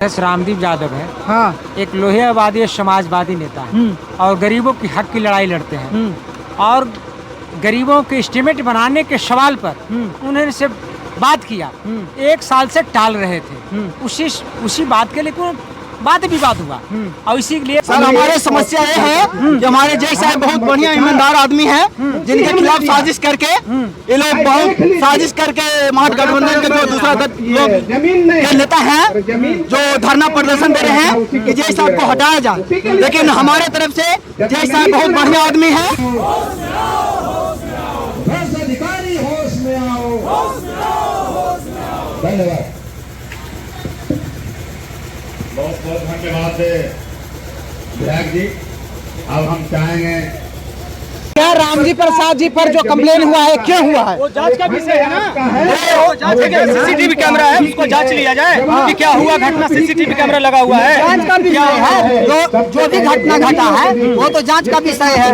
रामदीप यादव है। हाँ। एक लोहियावादी समाजवादी नेता है और गरीबों की हक की लड़ाई लड़ते हैं और गरीबों के एस्टीमेट बनाने के सवाल पर उन्होंने से बात किया। 1 साल से टाल रहे थे। उसी बात के लिए बात विवाद हुआ और इसी के लिए सर हमारे समस्या ये है कि हमारे जय साहब बहुत बढ़िया ईमानदार आदमी है, जिनके खिलाफ साजिश करके ये लोग बहुत साजिश करके महागठबंधन के जो दूसरा लोग नेता हैं जो धरना प्रदर्शन दे रहे हैं कि जय साहब को हटाया जाए, लेकिन हमारे तरफ से जय साहब बहुत बढ़िया आदमी है। धन्यवाद, बहुत बहुत धन्यवाद विधायक जी। अब हम चाहेंगे क्या रामजी प्रसाद जी पर जो कंप्लेन हुआ है क्यों हुआ है? वो जांच का विषय है ना। वो जांच है, सीसीटीवी कैमरा है, उसको जांच लिया जाए कि क्या हुआ घटना। सीसीटीवी कैमरा लगा हुआ है, जांच का विषय है। जो भी घटना घटा है वो तो जांच का विषय है,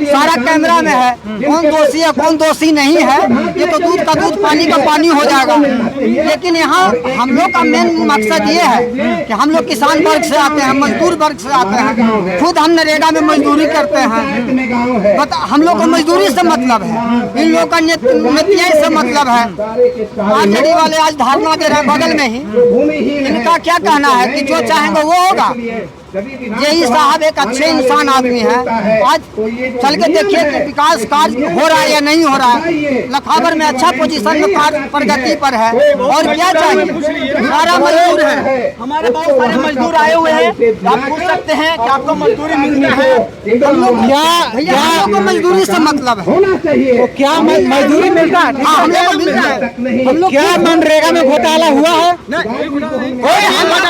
सारा कैमरा में है। कौन दोषी है कौन दोषी नहीं है ये तो दूध का दूध पानी का पानी हो जाएगा। लेकिन यहाँ हम लोग का मेन मकसद ये है कि हम लोग किसान वर्ग से आते हैं, मजदूर वर्ग से आते हैं, खुद हम नरेगा में मजदूरी करते हैं। हम लोग को मजदूरी से मतलब है, इन लोगों का नीतियाँ से मतलब है। आरजेडी वाले आज धरना दे रहे हैं बगल में ही, इनका क्या कहना है कि जो चाहेंगे वो होगा। यही साहब एक अच्छे इंसान आदमी है। आज चल के देखिए कि विकास कार्य हो रहा है या नहीं हो रहा है। लखावर में अच्छा पोजीशन में प्रगति पर है और क्या चाहिए। सारा मजदूर है, हमारे बहुत सारे मजदूर आए हुए हैं। आप पूछ सकते हैं कि आपको मजदूरी मिलती है? क्या को मजदूरी से मतलब है? तो क्या मजदूरी मिलता है? हाँ हम लोग को मिलता है। हम लोग क्या मनरेगा में घोटाला हुआ है?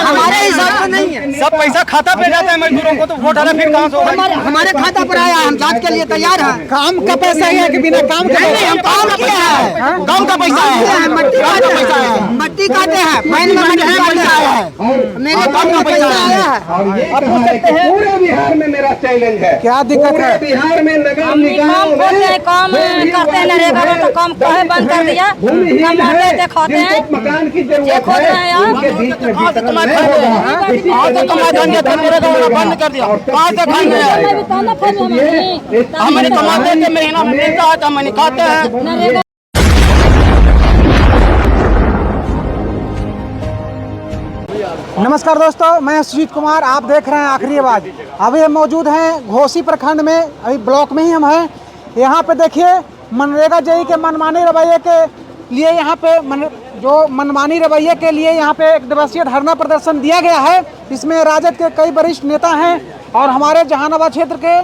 हमारे हिसाब से नहीं है। सब पैसा खाता पे जाता है मजदूरों को, तो घोटाला फिर कहाँ से होगा? हमारे खाता पर आया, हम जांच के लिए तैयार हैं। काम का पैसा है कि बिना काम के? नहीं हम काम किया है, काम का पैसा है, मट्टी का पैसा है, मट्टी काटे हैं, फाइन में मट्टी काटे हैं, मेरे काम का पैसा आया है। आप पूछ सकते हैं पूरे बिहार में मेरा चैलेंज है। क्या दिक्कत है? बिहार में नगर निगम काम करते हैं नरेगा में, तो काम कहे बंद कर दिया। कमाते थे खाते हैं, मकान की जरूरत खोद रहे हैं यार। बंद कर दिया, कहाँ से खाएंगे? हमारे कमाते थे, महीना में मिलता है तो हम नहीं खाते हैं। नमस्कार दोस्तों, मैं सुजीत कुमार, आप देख रहे हैं आखिरी आवाज़। अभी हम मौजूद हैं घोसी प्रखंड में, अभी ब्लॉक में ही हम हैं। यहाँ पे देखिए मनरेगा जेई के मनमानी रवैये के लिए यहाँ पे मनमानी रवैये के लिए यहाँ पे 1 दिवसीय धरना प्रदर्शन दिया गया है। इसमें राजद के कई वरिष्ठ नेता हैं और हमारे जहानाबाद क्षेत्र के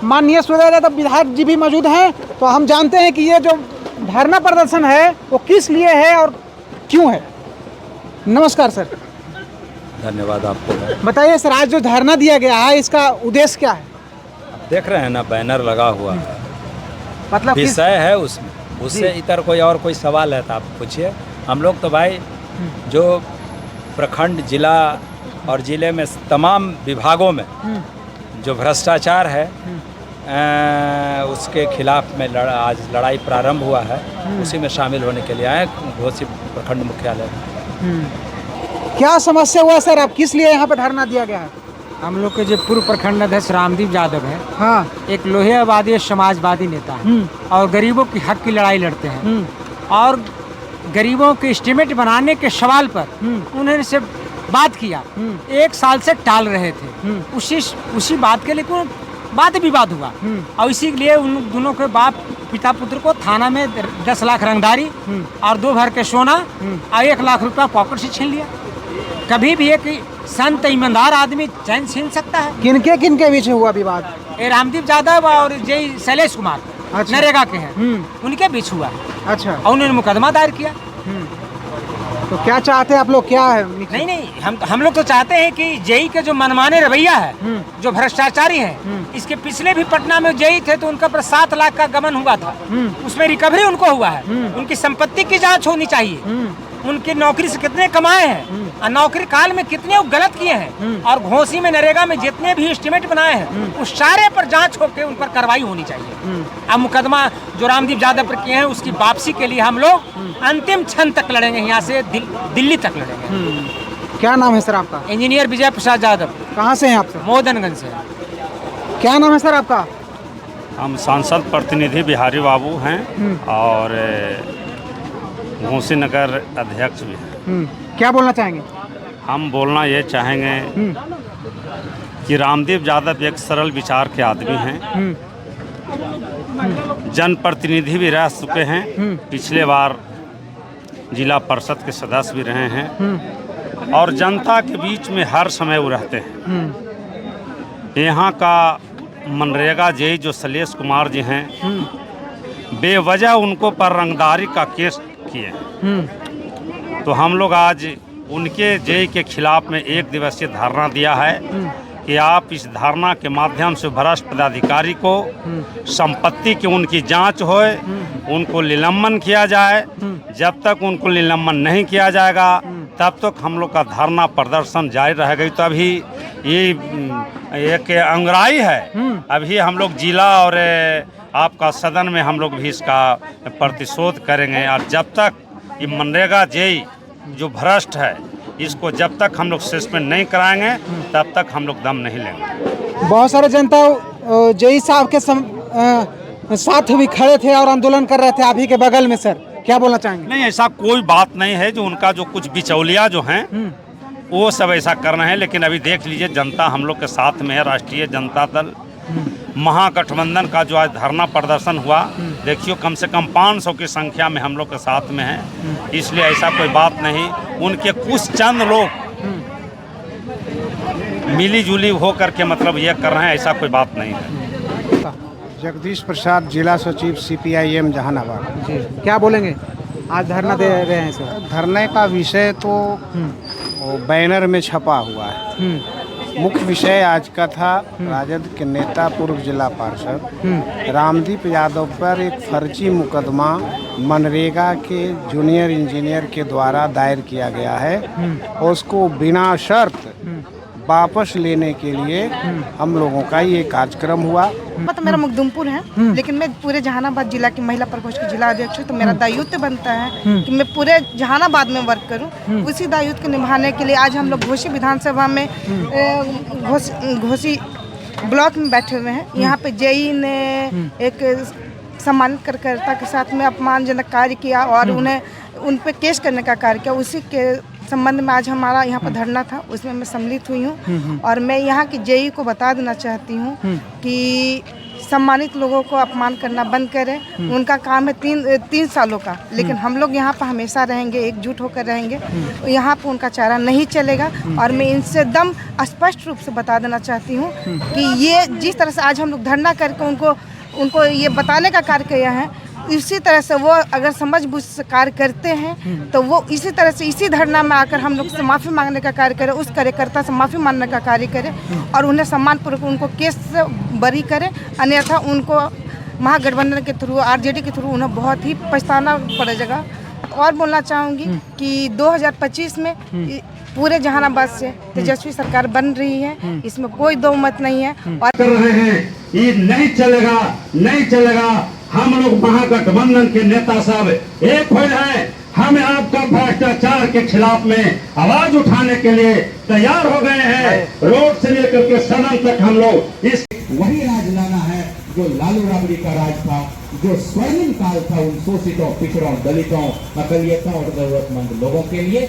माननीय सूर्य यादव विधायक जी भी मौजूद हैं। तो हम जानते हैं कि ये जो धरना प्रदर्शन है वो किस लिए है और क्यों है। नमस्कार सर। धन्यवाद आपको। बताइए सर, आज जो धरना दिया गया है इसका उद्देश्य क्या है? देख रहे हैं ना, बैनर लगा हुआ है, मतलब विषय है उसमें, उससे इतर कोई और कोई सवाल है तो आप पूछिए। हम लोग तो भाई जो प्रखंड, जिला और जिले में तमाम विभागों में जो भ्रष्टाचार है उसके खिलाफ में आज लड़ाई प्रारंभ हुआ है, उसी में शामिल होने के लिए आए घोसी प्रखंड मुख्यालय में। क्या समस्या हुआ सर, आप किस लिए यहाँ पे धरना दिया गया है? हम लोग के जो पूर्व प्रखंड अध्यक्ष रामदीप यादव है। हाँ। एक लोहियावादी समाजवादी नेता है और गरीबों की हक की लड़ाई लड़ते हैं और गरीबों के एस्टीमेट बनाने के सवाल पर उन्होंने से बात किया। 1 साल से टाल रहे थे। उसी बात के लिए बात विवाद हुआ और इसी के लिए उन दोनों के बाप पिता पुत्र को थाना में 10 लाख रंगदारी और 2 भर के सोना और 1 लाख रुपया पॉकेट से छीन लिया। कभी भी एक संत ईमानदार आदमी चैन छीन सकता है? किनके बीच हुआ विवाद? ये रामदीप यादव और जय शैलेश कुमार अच्छा। नरेगा के हैं, उनके बीच हुआ है। अच्छा। और उन्होंने मुकदमा दायर किया। तो क्या चाहते हैं आप लोग, क्या है? नहीं, हम लोग तो चाहते हैं कि जेई के जो मनमाने रवैया है, जो भ्रष्टाचारी है, इसके पिछले भी पटना में जेई थे तो उनका पर 7 लाख का गबन हुआ था, उसमें रिकवरी उनको हुआ है। उनकी संपत्ति की जांच होनी चाहिए, उनकी नौकरी से कितने कमाए हैं और नौकरी काल में कितने गलत किए हैं, और घोसी में नरेगा में जितने भी एस्टीमेट बनाए हैं उस सारे पर जांच होकर उन पर कार्रवाई होनी चाहिए। अब मुकदमा जो रामदीप यादव पर किए हैं उसकी वापसी के लिए हम लोग अंतिम क्षण तक लड़ेंगे, यहाँ से दिल्ली तक लड़ेंगे। क्या नाम है सर आपका? इंजीनियर विजय प्रसाद यादव, कहाँ से हैं आप सर? मोदनगंज से। क्या नाम है सर आपका? हम सांसद प्रतिनिधि बिहारी बाबू हैं और घोसी नगर अध्यक्ष भी हैं। क्या बोलना चाहेंगे? हम बोलना ये चाहेंगे कि रामदेव यादव एक सरल विचार के आदमी हैं, जनप्रतिनिधि भी रह चुके हैं, पिछले बार जिला परिषद के सदस्य भी रहे हैं और जनता के बीच में हर समय वो रहते हैं। यहाँ का मनरेगा जेई जो शैलेश कुमार जी हैं, बेवजह उनको पर रंगदारी का केस किए, तो हम लोग आज उनके जेई के खिलाफ में 1 दिवसीय धरना दिया है कि आप इस धरना के माध्यम से भ्रष्ट पदाधिकारी को संपत्ति की उनकी जांच होए, उनको निलंबन किया जाए। जब तक उनको निलंबन नहीं किया जाएगा तब तक हम लोग का धरना प्रदर्शन जारी रहेगा। तो अभी ये एक अंगराई है, अभी हम लोग जिला और आपका सदन में हम लोग भी इसका प्रतिशोध करेंगे और जब तक ये मनरेगा जेई जो भ्रष्ट है इसको जब तक हम लोग सस्पेंड नहीं कराएंगे तब तक हम लोग दम नहीं लेंगे। बहुत सारे जनता जेई साहब के साथ भी खड़े थे और आंदोलन कर रहे थे आप ही के बगल में, सर क्या बोलना चाहेंगे? नहीं, ऐसा कोई बात नहीं है। जो उनका जो कुछ बिचौलिया जो हैं वो सब ऐसा करना है, लेकिन अभी देख लीजिए जनता हम लोग के साथ में है। राष्ट्रीय जनता दल महागठबंधन का जो आज धरना प्रदर्शन हुआ, देखियो कम से कम 500 की संख्या में हम लोग के साथ में है, इसलिए ऐसा कोई बात नहीं। उनके कुछ चंद लोग मिली जुली हो करके मतलब ये कर रहे हैं, ऐसा कोई बात नहीं है। जगदीश प्रसाद, जिला सचिव CPIM जहानाबाद। जी, क्या बोलेंगे? आज धरना दे रहे हैं सर। धरने का विषय तो वो बैनर में छपा हुआ है। मुख्य विषय आज का था राजद के नेता पूर्व जिला पार्षद रामदीप यादव पर एक फर्जी मुकदमा मनरेगा के जूनियर इंजीनियर के द्वारा दायर किया गया है और उसको बिना शर्त वापस लेने के लिए हम लोगों का ये कार्यक्रम हुआ। तो मेरा मुकदुमपुर है, लेकिन मैं पूरे जहानाबाद जिला की महिला प्रकोष्ठ की जिला अध्यक्ष हूँ, तो मेरा दायित्व बनता है कि मैं पूरे जहानाबाद में वर्क करूँ। उसी दायित्व को निभाने के लिए आज हम लोग घोसी विधानसभा में घोसी ब्लॉक में बैठे हुए हैं। यहाँ पे जेई ने एक सम्मानित कार्यकर्ता के साथ में अपमानजनक कार्य किया और उन्हें उन पे केस करने का कार्य किया। उसी के संबंध में आज हमारा यहाँ पर धरना था, उसमें मैं सम्मिलित हुई हूँ और मैं यहाँ की जेई को बता देना चाहती हूँ कि सम्मानित लोगों को अपमान करना बंद करें। उनका काम है 3 सालों का, लेकिन हम लोग यहाँ पर हमेशा रहेंगे, एकजुट होकर रहेंगे। यहाँ पर उनका चारा नहीं चलेगा और मैं इनसे एकदम स्पष्ट रूप से बता देना चाहती हूँ कि ये जिस तरह से आज हम लोग धरना करके उनको ये बताने का कार्य किया है, इसी तरह से वो अगर समझ बूझ से कार्य करते हैं तो वो इसी तरह से इसी धरना में आकर हम लोग से माफ़ी मांगने का कार्य करें, उस कार्यकर्ता से माफ़ी मांगने का कार्य करें और उन्हें सम्मानपूर्वक उनको केस से बरी करें। अन्यथा उनको महागठबंधन के थ्रू, RJD के थ्रू उन्हें बहुत ही पछताना पड़ेगा। और बोलना चाहूँगी कि 2025 में पूरे जहानाबाद से तेजस्वी सरकार बन रही है, इसमें कोई दो मत नहीं है। और कर रहे हैं ये नहीं चलेगा, नहीं चलेगा। हम लोग महागठबंधन के नेता सब एक हुए हैं। हम आपका भ्रष्टाचार के खिलाफ में आवाज उठाने के लिए तैयार हो गए हैं। रोड से लेकर के सदन तक हम लोग इस वही राज लाना है जो लालू राबड़ी का राज था, जो स्वर्णिम काल था उन शोषितों, पिछड़ों, दलितों, अकलियतों और जरूरतमंद लोगों के लिए।